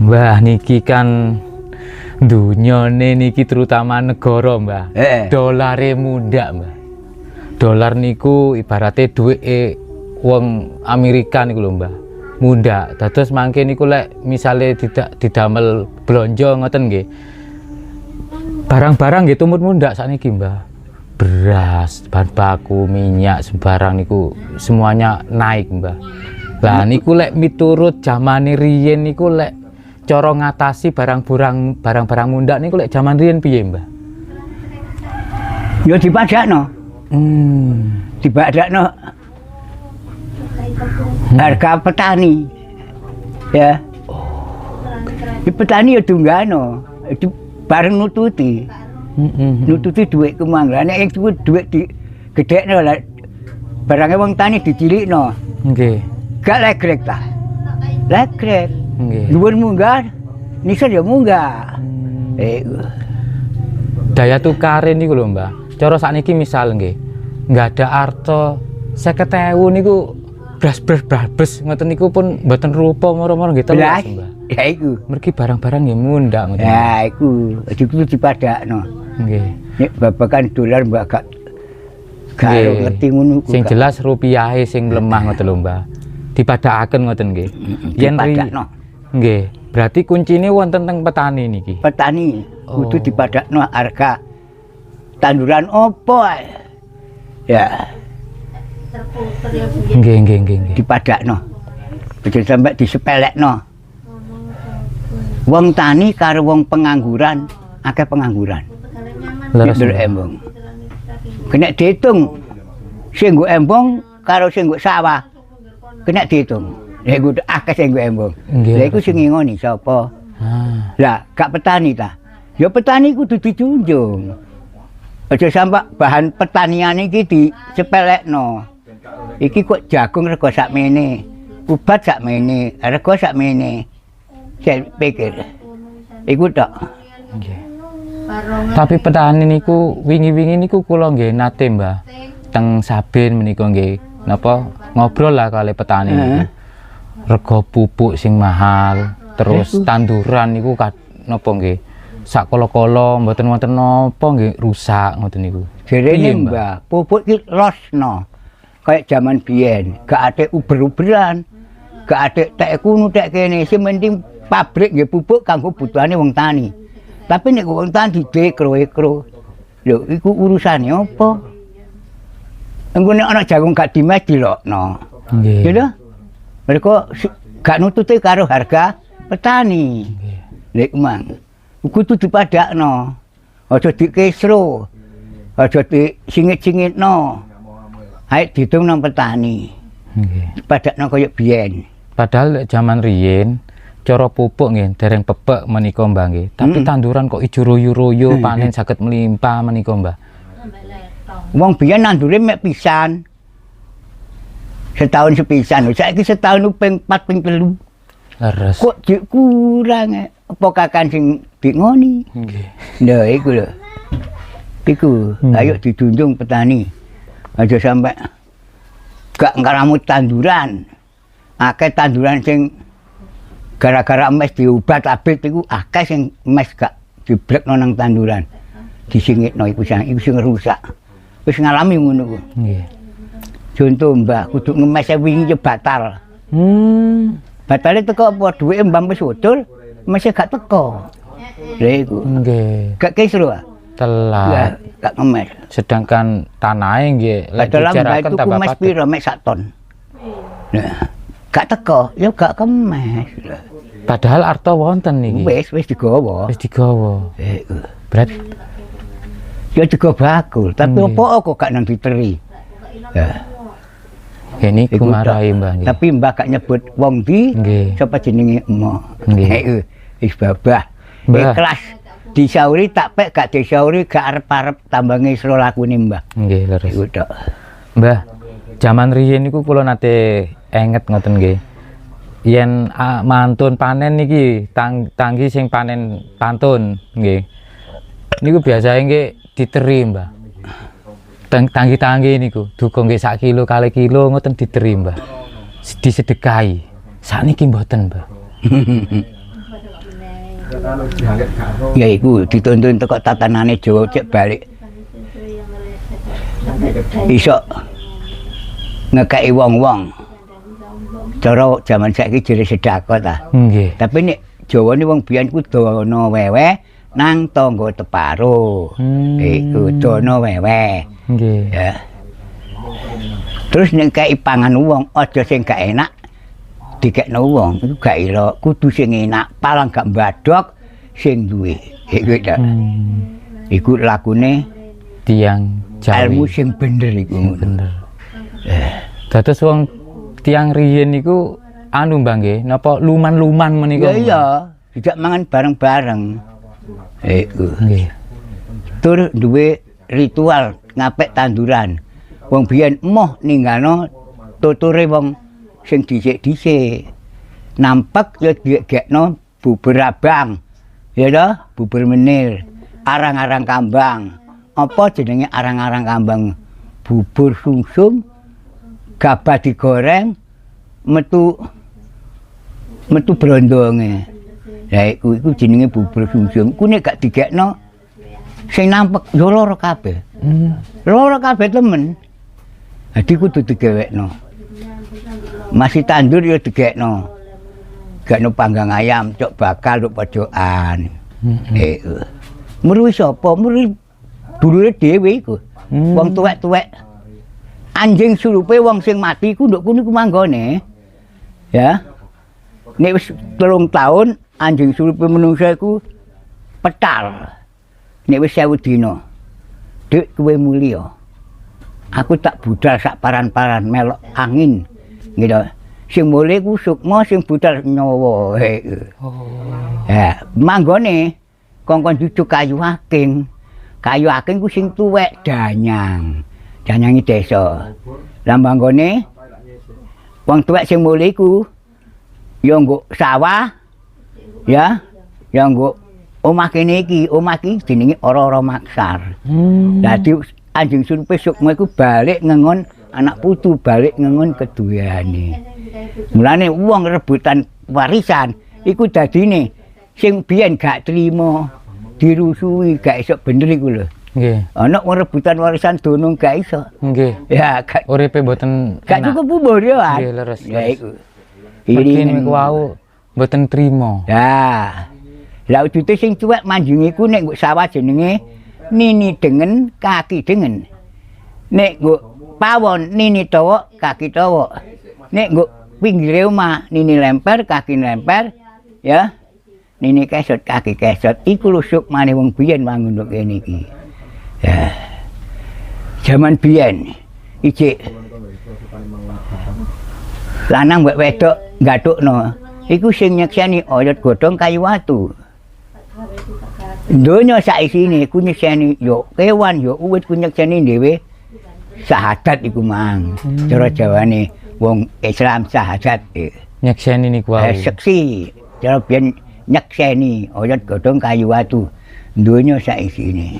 Mbah niki kan dunyane niki terutama negara, Mbah. Dolare muda, Mbah. Dolar niku ibaratnya duweke wong Amerika niku lho, Mbah. Munda. Dados mangke niku lek misale tidak didamel blonjo ngoten nggih. Barang-barang nggih tumut mundak sakniki, Mbah. Beras, bahan baku, minyak, sembarang niku semuanya naik, Mbah. Lah niku lek miturut zamane riyen niku lek cara ngatasi barang-barang mundak niku lek zaman riyen piye, Mbah? Ya dipadakno. Dipadakno harga petani. Ya. Di petani ya dunggano. Itu bareng nututi. Nututi duit kemangga. Nek iku duit di gedekno lah. Barangnya wong tani dicilikno. Nggih. Gak legrek ta. Legrek. Nggih. Luwih munggah, nisor ya munggah. Daya tukare niku lho, Mbah. Cara sakniki misal nggih, nggak ada arto 50.000 niku bras ngoten niku pun mboten rupa moro-moro nggih teles, Mbah. Ya iku. Mergi barang-barang nggih mundak ngoten. Ya iku, iku dipadakno. Nggih. Nek babakan dolar Mbak gak ngerti ngono. Sing jelas rupiahe sing lemah ngoten lho, Mbah. Dipadakaken ngoten nggih. Yen dipadakno. Nggih. Berarti kuncine wonten teng petani niki. Petani kudu dipadakno harga tanduran opo ae. Ya. Nggih. Dipadakno. Aja sampe disepelekno. Wong tani karo wong pengangguran, akeh pengangguran. Leres embong. Kena diitung. Sing nggo embong karo sing nggo sawah. Kena diitung. Nek kudu akeh sing nggo embong. Lha iku sing ngingoni sapa? Lah, gak petani ta. Ya petani kudu dijunjung. Aja sampe bahan pertanian iki disepelekno. Iki kok jagung rego sakmene, ubat sakmene, rego sakmene. Saya pikir iku tok. Nggih. Tapi petani niku wingi-wingi niku kula nggih nate, Mbah. Teng Saben menika nggih napa ngobrol lah kali petani niku. Rego pupuk sing mahal, terus tanduran niku napa nggih sak kala-kala mboten wonten napa nggih rusak ngoten niku. Jerene Mbah, pupuk iki losno. Kayak zaman biyen, gak ada uber-uberan. Gak ada tek kuno tek kene, sing penting pabrik nggih pupuk kanggo butuhane wong tani. Tapi nek wong tani dikro-ekro. Lho iku urusane apa? Engko nek ana jagung gak dimes dilokno. Nggih. Gitu? Mereka gak nututi karo harga petani. Lek mang. Kudu dipadakno. Aja dikesro. Aja disingit-singitno. Ayo diitung nang petani. Nggih. Padakno kaya biyen. Padahal zaman riyen cara pupuk nggih dereng pepek menika, Mbah nggih. Tapi tanduran kok ijo royo-royo panen saged melimpah menika, Mbah. Wong biyen nandure mek pisan. Setahun sepisan. Saiki setahun ping 4 ping 3. Leres. Kok kurang apa kakan sing dingoni. Nggih. Lha iku lho. Iku ayo dijunjung petani. Aja sampai gak ngaramut tanduran. Akeh tanduran sing gara-gara emes diobat abet iku akeh sing emes gak diblekno nang tanduran. Disingitno iku sing rusak. Wis ngalami ngono ku. Nggih. Contoh Mbah kudu ngemes wingi batal. Batale teko apa duwike mbang wis utul, mesih gak teko. Lha iku. Nggih. Gak kesro. Telat. Gak ngemes. Sedangkan tanahnya nggih lek dijaraken tambah mes piro mek 1 ton. Nah, gak teko, ya gak kemes. Padahal arta wonten niki. Wis digawa. Wis digawa. Berat. Ya juga bakul, tapi apa kok gak nang diteri. Ya. Ini kumarahi, Mbah nggih. Tapi Mbah gak nyebut wong di, sapa jenenge emo. Nggih. Wis babah. Ikhlas. Disauri tak pek gak disauri gak arep-arep tambange isra lakune Mbah. Nggih, leres. Iku tok. Mbah, jaman riyen niku kula nate enget ngoten nggih. Yen mantun panen niki tangki sing panen pantun nggih. Niku biasane nggih diteri, Mbah. Tangki-tangki niku duka nggih sak kilo kali kilo ngoten diteri, Mbah. Disedekahi. Sakniki mboten, Mbah. Ya iku dituntun teko tatanane Jawa cek balik. Iso ngekeki wong-wong. Cara jaman saiki jere sedekah ta. Nggih. Tapi nek Jawa ni wong biyen ku dono wewe nang tangga teparo. Iku dono wewe. Nggih. Ya. Terus nek kei pangan wong aja sing gak enak dikekno wong iku gak ira, kudu sing enak, paling gak mbadok sing duwe. Iku ta. Iku lakune Tiang Jawi. ilmu sing bener iku. Bener. Dados wong tiang riyen niku anu Mbah nggih, napa luman-luman menika? Ya iya, tidak mangan bareng-bareng. Iku. Nggih. Tur duwe ritual ngapik tanduran. Wong biyen emoh ninggalno tuture wong sing dhisik-dhisik. Nampek ya digekno bubur abang. Ya toh, bubur menir, arang-arang kambang. Apa jenenge arang-arang kambang? Bubur sungsum, gabah digoreng, metu brondonge. Lah iku jenenge bubur sungsum. Ku nek gak digekno sing nampek yo lara kabeh. Lara kabeh temen. Dadi kudu digewekno. Masih tandur yo digekno. Gakno panggang ayam, cok bakal nduk pojokan. Meruwi sapa? Meruwi dulure dhewe iku. Wong tuwek-tuwek. Anjing surupe wong sing mati ku nduk kono iku manggone. Ya. Nek wis 3 tahun anjing surupe menungsa iku petal. Nek wis 1000 dina. Dik kowe mulya. Aku tak budal sak paran-paran melok angin. Gitu. Sing mulih ku sukma, sing budal nyawa. Ya, manggone kongkon cucuk kayu aking. Kayu aking ku sing tuwek danyang. Danyangi desa. Lah manggone wong tuwek sing mulih ku ya nggo sawah. Ya, ya nggo omah kene iki, omah iki jenenge Ora-ora Maksar. Dadi anjing surupe sukma iku balik ngengon anak putu, balik ngengon keduweane. Mulane wong rebutan warisan iku dadine sing biyen gak trima dirusui gak iso bener iku lho. Nggih. Ana wong rebutan warisan dono gak iso. Nggih. Ya gak Uripe mboten gak cukup umur ya. Nggih, leres. Ya iku. Iki niku wau mboten trima. Ya. Lah ujute sing cuwek manjing iku nek nggo sawah jenenge nini dengen kaki dengen. Nek nggo pawon nini tawa kaki tawa. Nek nggo pinggire omah nini lemper kaki lemper ya. Nini kesot kaki kesot iku lusuk maneh wong biyen wangun nduk kene iki. Ya. Jaman biyen iki lanang mbek wedok nggathukno iku sing nyekseni oyot godhong kayu watu. Donya saisine ku nyekseni yo kewan yo uwit ku nyekseni dhewe syahadat iku mang. Cara Jawane wong Islam syahadat. Nyekseni niku wau. Seksi cara biyen nyekseni oyot godhong kayu watu. Donya saisine.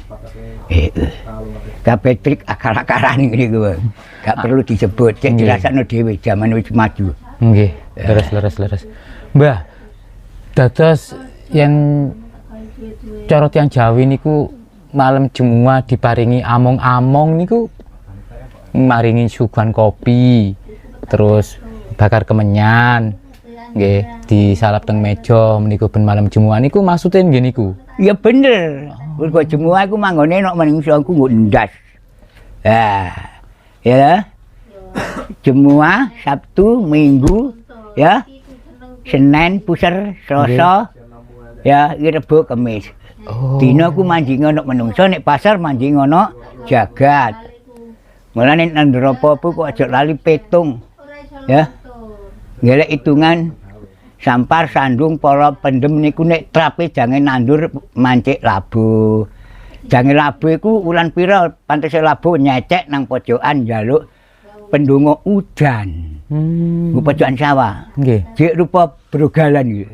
Kabeh trik akal-akalan niku. Gak perlu disebut, cek dirasakno dhewe jaman wis maju. Nggih, leres. Mbah, dados yang cara tiyang Jawi niku malam Jumat diparingi among-among niku maringi suguhan kopi, terus bakar kemenyan. Nggih, disalap teng meja meniku ben malam Jumat niku maksude nggih niku. Ya bener. Mergo Jumat iku manggone nek manungsa ku nggo ndas. Ya. Jumat, Sabtu, Minggu, ya. Senin, Puser, Selasa, ya, Rebo, Kamis. Dina ku manjing ana manungsa, nek pasar manjing ana jagat. Mulane nek ndara apa-apa kok aja lali petung. Ya. Ngelek hitungan sampar sandung para pendem niku nek trape jange nandur mancik labu. Jange labu iku wulan pira pantese labu nyecek nang pojokan njaluk pendonga udan. Ku pojokan sawah. Nggih. Jek rupa brogalan iki.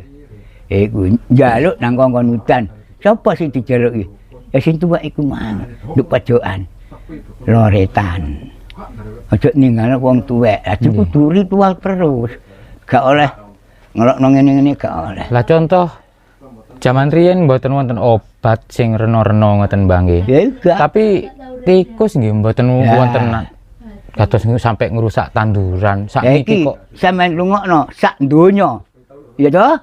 Iku njaluk nang kongkon udan. Sapa sing dijaluki? Ya sing tuwek iku mang, nduk pojokan. Loretan. Aja ninggal wong tuwek. Dadi kudu ritual terus. Gak oleh ngelokno ngene-ngene gak oleh. Lah contoh Jaman riyen mboten wonten obat sing rena-rena ngoten Mbah nggih. Ya enggak. Tapi tikus nggih mboten wonten kados sampai ngerusak tanduran. Sakniki kok sampean rungokno sak donya. Ya toh?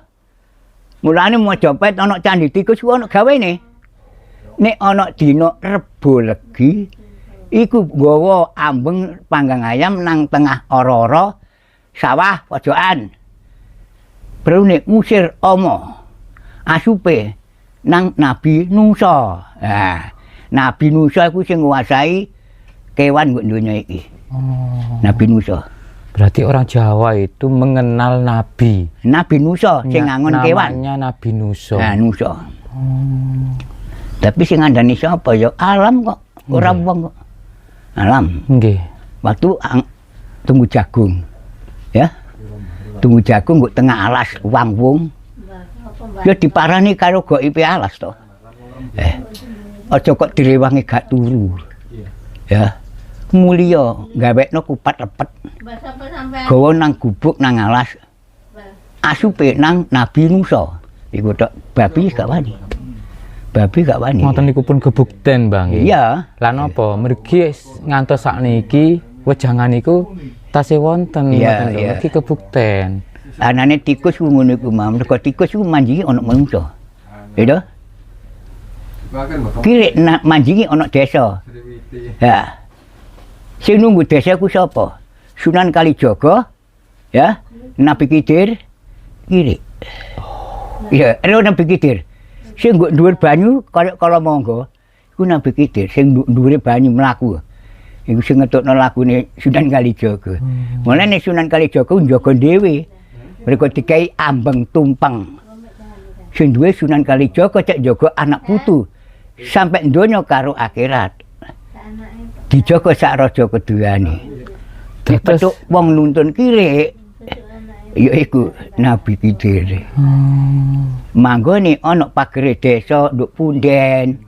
Mulane Majapahit ana candi tikus ku ana gawene. Nek ana dina Rebo Legi iku nggawa ambeng panggang ayam nang tengah ora-ora sawah pojokan. Perlu nek ngusir omo asupe nang Nabi Nusa. Nah, Nabi Nusa iku sing nguasai kewan donya iki. Nabi Nusa. Berarti orang Jawa itu mengenal Nabi. Nabi Nusa sing ngangon kewan. Namanya Nabi Nusa. Nah, Nusa. Tapi sing ngandani sapa ya alam kok, ora wong kok. Alam. Nggih. Waktu tunggu jagung. Ya. Tunggu jagung kok tengah alas wang-wung. Ya diparani karo goipe alas to. Aja kok direwangi gak turu. Ya. Mulya gawekno kupat lepet. Gawa nang gubuk nang alas. Asupe nang Nabi Nusa. Iku tok babi gak wani. Babi gak wani. Ngoten niku pun gebukten, Bang. Iya. Lah napa mergi ngantos sakniki wejangan niku tasih wonten Iya, ngoten lho. iya. Mergi gebukten. Anane tikus ku ngono iku mah. Mergo tikus ku manjingi ana manungsa. Ya toh? Kire manjingi ana desa. Ya. Sing nunggu desa ku sapa? Sunan Kalijaga, ya, Nabi Khidir, kiri. Iya, Nabi Khidir. Sing nggo dhuwur banyu kala monggo, iku Nabi Khidir sing dhuwure banyu mlaku. Iku sing ngetokno lagune Sunan Kalijaga. Mulane Sunan Kalijaga njaga dhewe. Mereka dikai ambeng tumpeng. Sing duwe Sunan Kalijaga cek jaga anak putu sampai donya karo akhirat. Dijaga sak raja keduane. Dipetuk wong nuntun kiri, ya iku Nabi Khidir. Manggone ana pagere desa nduk punden.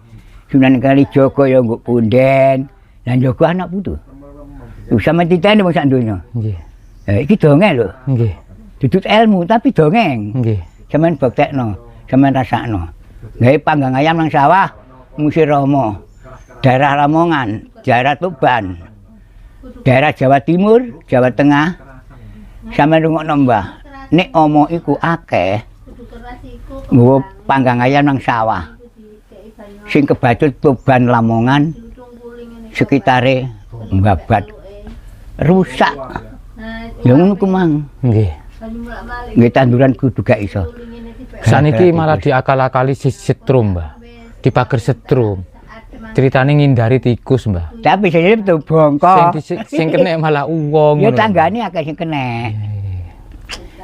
Sunan Kalijaga ya nggo punden, lan jaga anak putu. Sama ditene wong sak donya. Nggih. Iki dongeng lho. Nggih. Dudut ilmu tapi dongeng. Nggih. Sampeyan buktekno, sampeyan rasakno. Gawe panggang ayam nang sawah Musir Rama. Daerah Lamongan, daerah Tuban, daerah Jawa Timur, Jawa Tengah. Sampeyan rungokno Mbah, nek omo iku akeh nggawa panggang ayam nang sawah. Sing kebacut Tuban Lamongan sekitare mbabat rusak. Ya ngono ku mang. Nggih. Nggih tanduran kudu gak iso. Saniki malah diakal-akali setrum, Mbah. Dipager setrum. Ceritane ngindari tikus, Mbah. Tapi sing itu bongko. Sing kena malah uwong. Ya tanggane akeh sing kena.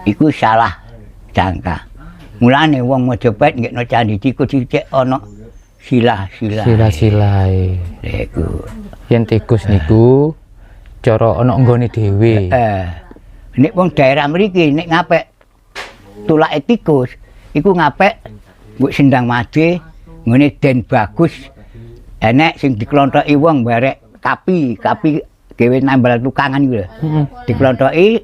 Iku salah jangka. Mulane wong Majapahit ngekno candi tikus cek ana silah-silah. Silah-silahe. Iku. Yen tikus niku cara ana nggone dhewe. Nek wong daerah mriki nek ngapek tulake tikus iku ngapek mbok sendang made ngene den bagus. Enek sing diklontoki wong barek kapi gawe nambal tukangan iku lho. Diklontoki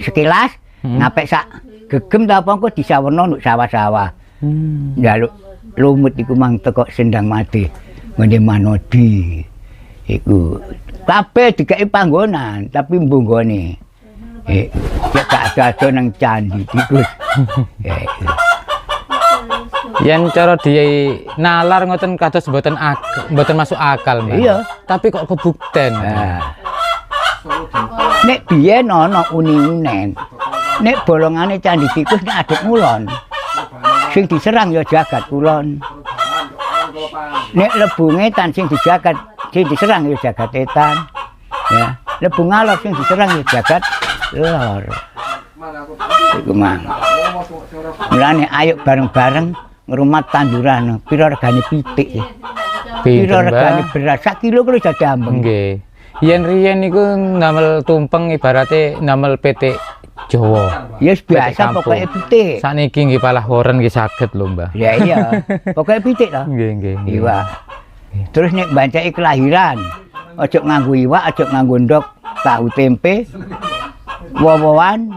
sekilas ngapek sak gegem ta apa engko disawerno nduk sawah-sawah. Njaluk lumut iku mang teko sendang made ngene manodi. Iku kabeh dikai panggonan tapi mbunggone. Gak ada nang candi tikus. Yen cara di nalar ngoten kados mboten masuk akal, Mbak. Iya. Tapi kok kebukten. Nek biyen ana uni-unen. Nek bolongane candi tikus nek adep ngulon. Sing diserang ya jagat kulon. Nek lebunge tan sing dijagat, sing diserang ya jagat etan. Ya, lebung ngalor sing diserang ya jagat lor. Iku mang. Mulane ayo bareng-bareng ngrumat tanduran. Pira regane pitik. Pira regane beras 1 kilo kuwi dadi ambeng. Nggih. Yen riyen niku ndamel tumpeng ibarate ndamel PT Jawa. Ya biasa pokoke pitik. Saniki nggih palah woren nggih saged lho, Mbah. Ya iya. Pokoke pitik to. Nggih, nggih. Iya. Terus nek bancake kelahiran, aja nganggo iwak, aja nganggo ndok, tahu tempe. Wowoan.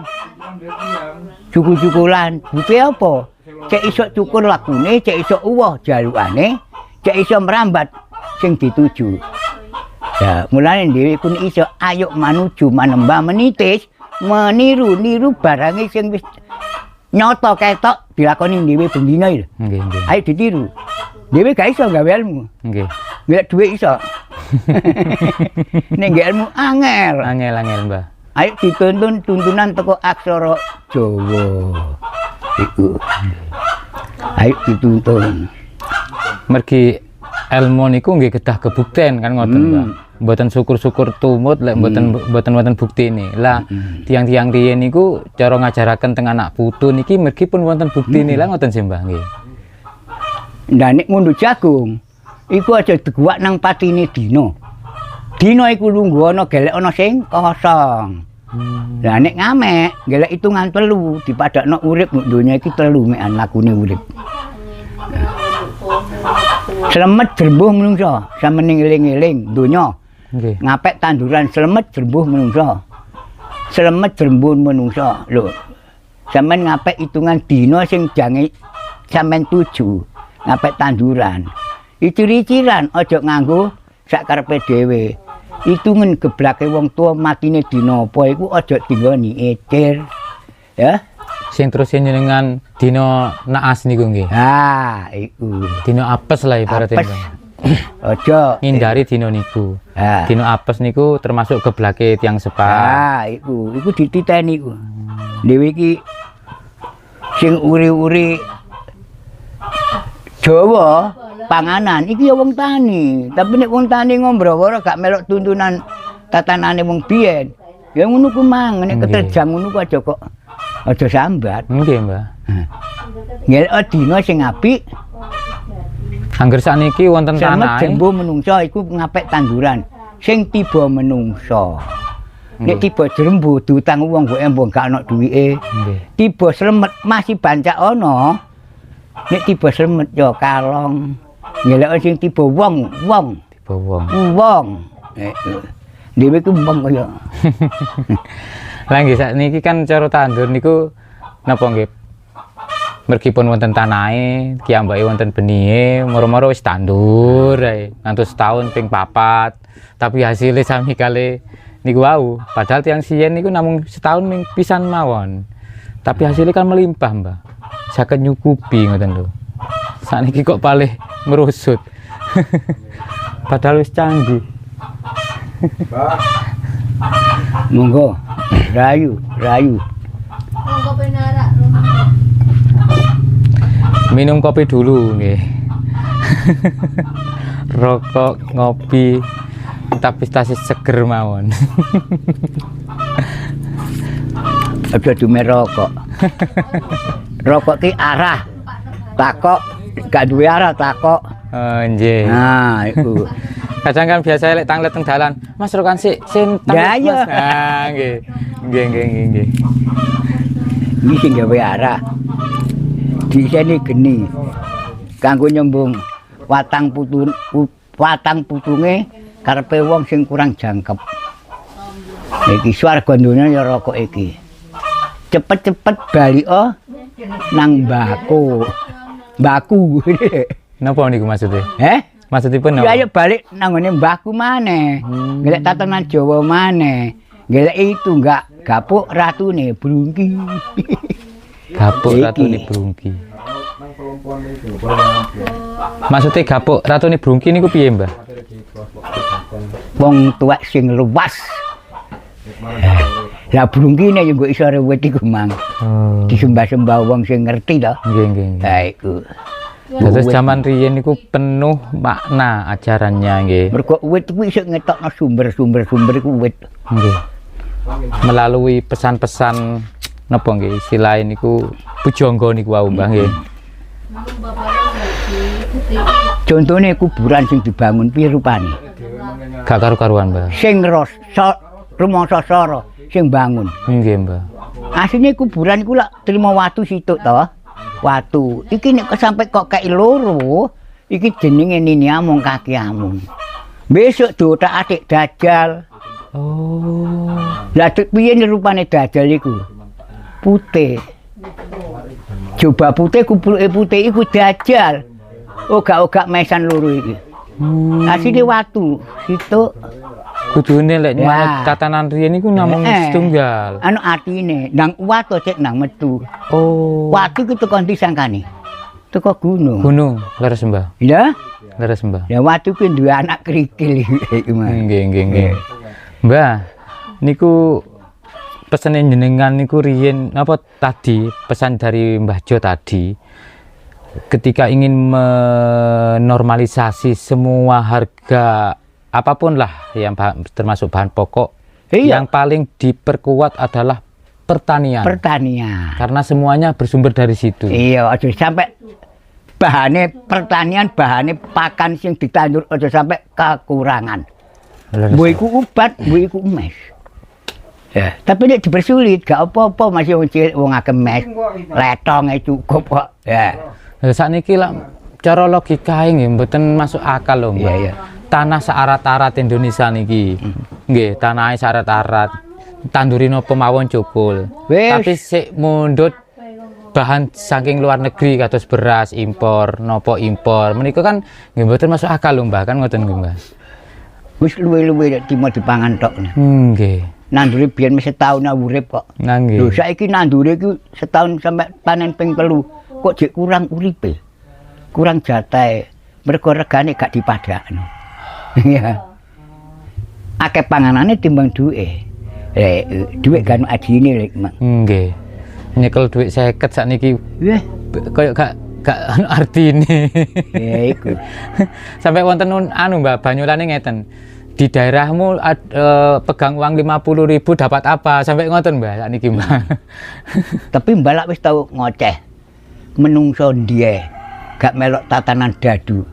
Cuku-cukulan. Bute apa? cek iso cukur lakune, cek iso uwoh jalukane, cek iso merambat sing dituju. Ya, mulane dhewe pun iso ayo manuju manembah menitis, meniru barange sing wis nyata ketok dilakoni dhewe bendina lho. Nggih, nggih. Ayo ditiru. Dhewe gak iso gawe ilmu. Nggih. Golek dhuwit iso. Nek gak ilmu angel. Angel, Mbah. Ayo dituntun tuntunan teko aksara Jawa. Iku. Ayo dituntun. Mergi ilmu niku nggih kedah kebukten kan ngoten, Mbah. Mboten syukur-syukur tumut lek mboten buktine. Lah tiang-tiang riyen niku cara ngajaraken teng anak putu niki mergi pun wonten buktine. Lah ngoten sih, Mbah, nggih. Lah nek ngunduh jagung iku aja diguwak nang patine dina. Dina iku lungguh ana gelek ana sing kosong. Lah nek ngamek gelek hitungan 3 dipadakno urip donya iki 3 mekan lakune urip. Slemet jrembuh menungso, sampeyan eling-eling donya. Nggih. Ngapek tanduran slemet jrembuh menungso. Slemet jrembuh menungso. Lho. Sampeyan ngapek hitungan dina sing jange sampeyan tuju. Ngapek tanduran. Icir-iciran aja nganggo sak karepe dhewe. Hitungan geblake wong tua matine dina apa iku aja dinggoni icir. Ya. Sing terus jenengan dina naas niku nggih. Ha, iku. Dina apes lah ibaratnya. Apes. Aja Ngindari dina niku. Ha. Dina apes niku termasuk geblake tiang sepa. Ah, iku dititeni iku. Dhewe iki sing uri-uri Jawa panganan iki ya wong tani, tapi nek wong tani ngombro-woro gak melok tuntunan tatanane wong biyen. Ya ngono ku mang, nek keterjang ngono ku aja kok aja sambat. Nggih, Mbah. Ngelok dina sing apik. Angger sakniki wonten tanah. Jembo menungso iku ngapek tanduran sing tiba menungso. Nek tiba jembo diutang wong kok embong gak ana duwike. Nggih. Tiba slemet masih bancak ana. Nek tiba slemet ya kalong. Ngelok sing tiba wong. Tiba wong. Wong. Dhewe ku wong kaya. Lah nggih sakniki kan cara tandur niku napa nggih? Mergipun wonten tanahe, kiambake wonten benihe, moro-moro wis tandur ae. Ngantos setahun ping 4. Tapi hasilnya sami kali niku wau. Padahal tiang siyen niku namung setahun ping pisan mawon. Tapi hasilnya kan melimpah, Mbah. Saged nyukupi ngoten lho. Sakniki kok palih merusut. Padahal wis canggih. Monggo. Rayu. Monggo penarak. Minum kopi dulu nggih. Rokok, ngopi, tapi stasi seger mawon. Aja dume rokok. Rokok ki arah. Takok gak duwe arah takok. Oh, nggih. Nah, iku. Kadang kan biasa lek tanglet teng dalan, Mas rokan sik, sin Ya, tanglet, iya. Mas. Ah, nggih. Nggih. Iki sing gawe arah. Di sini geni. Kanggo nyembung watang putunge karepe wong sing kurang jangkep. Iki swarga donya ya rokok iki. Cepet-cepet balik nang baku. Napa niku maksudnya? Maksudipun Ya napa? ayo balik nang ngene mbahku maneh. Golek tatanan Jawa maneh. Golek itu enggak gapuk ratune Brungki. Gapuk Iki. ratune Brungki. Maksudnya gapuk ratune Brungki niku piye, Mbah? Wong tuwek sing luas. Lah Brungkine yo nggo iso rewet iku mang. Oh. Disembah-sembah wong sing ngerti to. Nggih. Ha iku. Terus zaman riyen niku penuh makna ajarannya nggih. Mergo uwit kuwi iso ngetokno sumber iku uwit. Nggih. Melalui pesan-pesan napa nggih istilah niku pujangga niku wau Mbah nggih. Contone kuburan sing dibangun piye rupane? Gak karu-karuan, Mbah. Sing rumangsa sara sing bangun. Nggih, Mbah. Asline kuburan iku lak trima watu situk to. Watu. Iki nek sampe kok kei loro, iki jenenge Nini Amung Kaki Amung. Besok dotak adik Dajjal. Oh. Lah piye rupane Dajjal iku? Putih. Coba putih kupluke putih iku dajal. Ogak-ogak mesan loro iki. Asine watu, situ Kudune lek Ya. manut tatanan riyen iku namung setunggal. Anu artine nang watu cek nang metu. Oh. Watu iku teko ndi sangkane? Teko gunung. Gunung, leres Mbah. Lah, Leres Mbah. ya watu kuwi duwe anak krikil iki mah. Nggih. Mbah, niku pesene jenengan niku riyen napa tadi pesan dari Mbah Jo tadi ketika ingin menormalisasi semua harga apapun lah yang termasuk bahan pokok Iya. yang paling diperkuat adalah pertanian. Pertanian. Karena semuanya bersumber dari situ. Iya, aja sampai bahane pertanian, bahane pakan sing ditandur aja sampai kekurangan. Leres. Mbok iku obat, mbok iku emas. Ya, tapi nek dipersulit gak apa-apa masih wong cilik wong akeh mes. Letonge cukup kok. Ya. Lah sakniki lak cara logikae nggih mboten masuk akal lho, Mbak. Iya. Tanah searat-arat Indonesia niki. Nggih, tanahnya searat-arat. Tanduri napa mawon cukul. Wis. Tapi sik mundhut bahan saking luar negeri kados beras impor, napa impor. Menika kan nggih mboten masuk akal lho, Mbak, kan ngoten nggih, Mbak. Wis luwe-luwe nek timo dipangan tok. Nggih. Nandure biyen wis setahun urip kok. Nggih. Lho saiki nandure iki setahun sampai panen ping 3. Kok jek kurang uripe. Kurang jatahe. Mergo regane gak dipadakno. Ya. Akeh panganane timbang duwe. Duwe kan adine lek mak. Nggih. Nyekel dhuwit 50 sakniki Wah, koyo gak anu artine. ya iku. Sampai wonten anu Mbak Banyulane ngeten. Di daerahmu pegang uang 50.000 dapat apa? Sampai ngoten Mbak sakniki Mbak. Tapi mbalak wis tau ngoceh. Menungso ndiye gak melok tatanan dadu.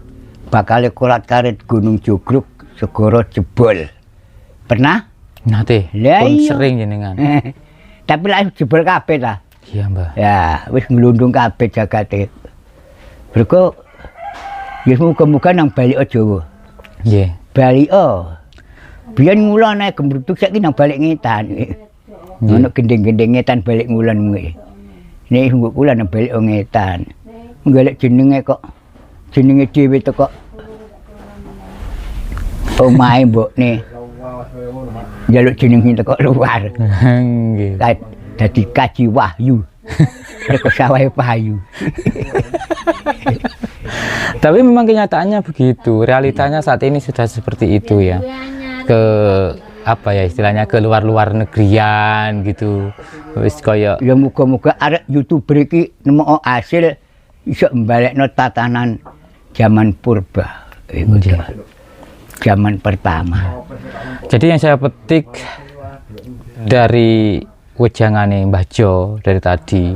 Bakale kolat karet Gunung Jogruk segara jebol. Pernah? Nate, Lah pun iya. sering jenengan. Tapi lah jebol kabeh ta. Iya Mbak. Ya, wis nglundung kabeh jagate. Mergo ya muga-muga nang balik Jawa. Nggih. Balik biyen ngulon ae gembrutuk saiki nang balik ngetan. Ono gendeng-gendeng ngetan balik ngulon kuwi. Nek nggo kula nang balik ngetan. Golek jenenge kok jenenge dhewe teko omahe mbokne. Jaluk jenenge teko luar. Nggih. Dadi kaji wahyu. Mereka sawahe payu. Tapi memang kenyataannya begitu. Realitanya saat ini sudah seperti itu ya. Ke apa ya istilahnya ke luar-luar negerian gitu. Wis kaya Ya muga-muga arek YouTuber iki nemu hasil iso mbalekno tatanan zaman purba. Iku Nggih. zaman pertama. Jadi yang saya petik dari wejangane Mbah Jo dari tadi,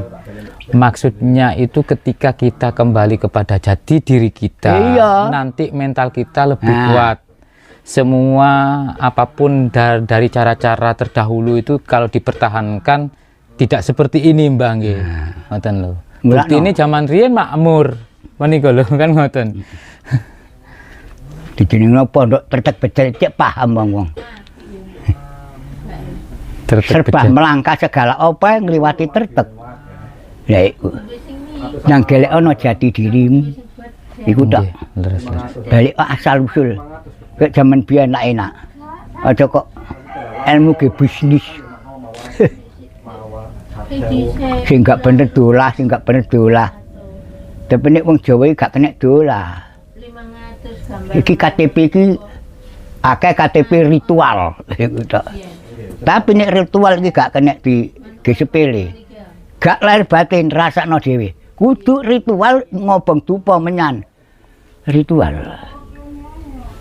maksudnya itu ketika kita kembali kepada jati diri kita, Iya. nanti mental kita lebih Nah. kuat. Semua apapun dari cara-cara terdahulu itu kalau dipertahankan tidak seperti ini Mbah nggih. Ngoten lho. Mulakno. Bukti ini zaman riyen makmur. Menika lho kan ngoten. Dijenengno pondok Tretek Becel cek paham wong-wong. Serba melangkah segala apa ngliwati Tretek. Lah iku. Nang gelek ana jati dirimu. Iku tok. Leres. Balik asal usul. Kayak zaman biyen enak. Aja kok ilmu ke bisnis. Sing gak bener dolah, sing gak bener dolah. Tapi nek wong Jawa iki gak kena dolah. Iki KTP iki akeh KTP ritual iku tok. Tapi nek ritual iki gak kena di sepele. Gak lahir batin rasakno dhewe. Kudu ritual ngobong dupa menyan. Ritual.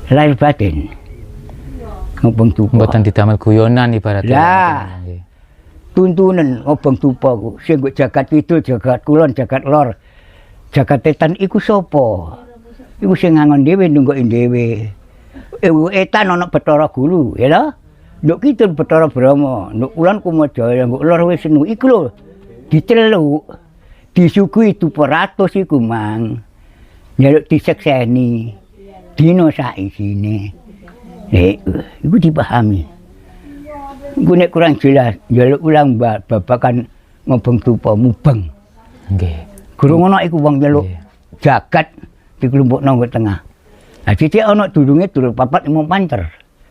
Lahir batin. Ngobong dupa. Mboten didamel guyonan ibaratnya. Lah. Nggih. Tuntunan ngobong dupa ku. Sing nggo jagat kidul, jagat kulon, jagat lor. Jagat tetan iku sapa? Iku sing ngangon dhewe nungguki dhewe. Etan ana Bathara Guru, ya lho. Nduk kidul Bathara Brahma, nduk kulon Kumajaya, nduk lor Wisnu iku lho. Diceluk. Disuguhi dupa ratus iku mang. Njaluk disekseni. Dina sak isine. Iku dipahami. Iku nek kurang jelas, njaluk ulang babakan ngobong dupa mubeng. Nggih. Gurung ana iku wong nyeluk Nggih. jagat dikelompokno nggo tengah. Nah, titik ana dulunge durung 4 5 pancer.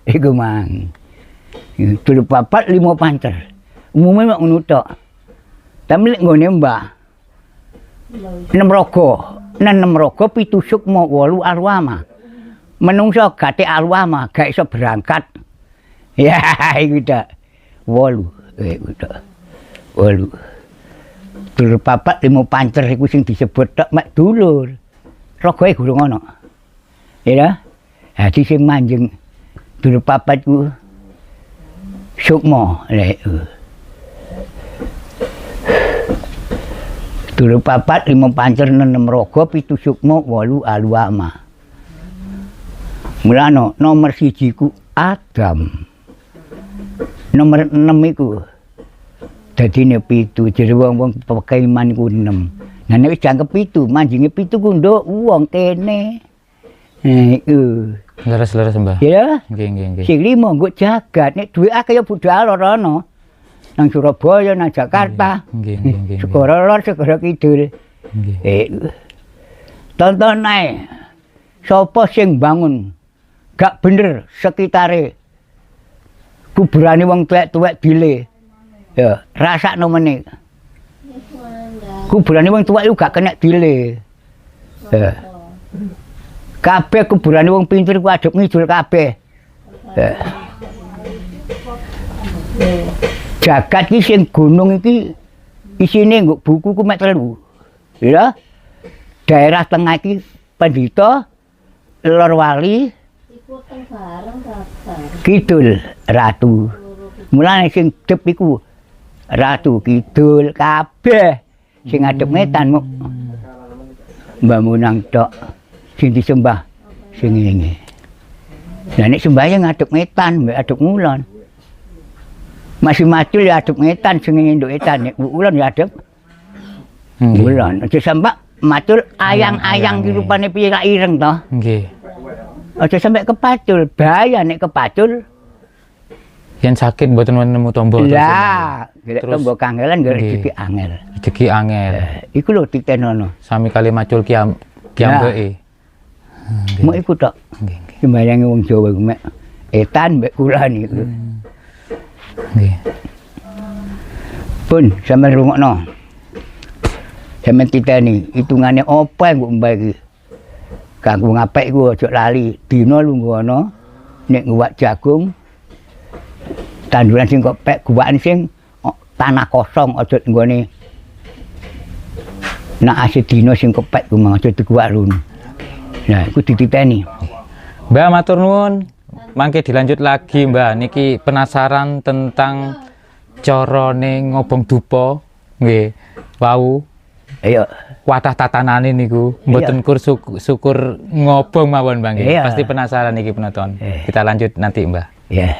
Iku mang. Durung 4 5 pancer. Umume mek ngono tok. Tapi lek nggone Mbah 6 raga, 6 raga 7 sukma 8 arwama. Menungso gate arwama gak iso berangkat. Ya, iku tok. 8, iku tok. 8. Durung 4 5 pancer iku sing disebut tok mek dulur. Ragae gurung ana. Ya. Dadi sing manjing durung 4 ku sukma lek. Durung 4 5 pancer 6 raga 7 sukma 8 alwama. Mulane nomor 1 ku Adam. Nomor 6 iku dadine 7 jere wong-wong pekaiman ku 6. Nah nek wis jangkep 7, manjinge 7 ku nduk wong kene. Iku. Leres-leres Mbah. Ya. Nggih. Sing 5 nggo jagat, nek duwe akeh ya budal ora ana. Nang Surabaya, nang Jakarta. Nggih. Segara lor, segara kidul. Nggih. Tonton ae. Sapa sing bangun gak bener sekitare kuburane wong tuwek-tuwek dile. Ya, rasakno meneh. Kuburane wong tuwek iku gak kena dile. Ya. Kabeh kuburane wong pinter ku adep ngidul kabeh. Ya. Jagat iki sing gunung iki isine nggo buku ku mek 3. Ya. Daerah tengah iki Pendhita, Lor Wali, Kidul Ratu. Mulane sing dep iku Ratu Kidul kabeh sing adep ngetan muk Mbah Munang tok sing disembah sing ngene. Lah nek sembahyang adep ngetan mbek adep ngulon. Masih macul ya adep ngetan sing nduk etan nek ngulon ya adep ngulon. Aja sampe macul ayang-ayang ki rupane piye ra ireng to. Nggih. Aja sampe kepacul, bahaya nek kepacul. Yen sakit mboten nemu tombo Lah, golek Terus- tombo kangelan golek Nggih. rezeki angel. rezeki angel. Iku lho titenono. Sami kali macul kiambeke. Mok iku tok. Nggih. Sembayange wong Jawa iku mek etan mbek kulan iku. Nggih. Pun sampeyan rungokno. Sampeyan titeni hitungane apa engko mbah iki. Kanggo ngapik iku aja lali. Dina lungguh ana nek nguwak jagung tanduran sing kok pek guwakan sing tanah kosong aja nggone. Nak asih dina sing kepek ku mang aja diguwak run. Nah, iku dititeni. Mbak matur nuwun. Mangke dilanjut lagi Mbak. Niki penasaran tentang carane ngobong dupa. Nggih. Wau Ayo. watah tatanane niku mboten kur syukur ngobong mawon Mbak. Nggih. Iya. Pasti penasaran niki penonton. Kita lanjut nanti Mbak. Ya.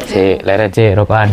Si leret rokokan.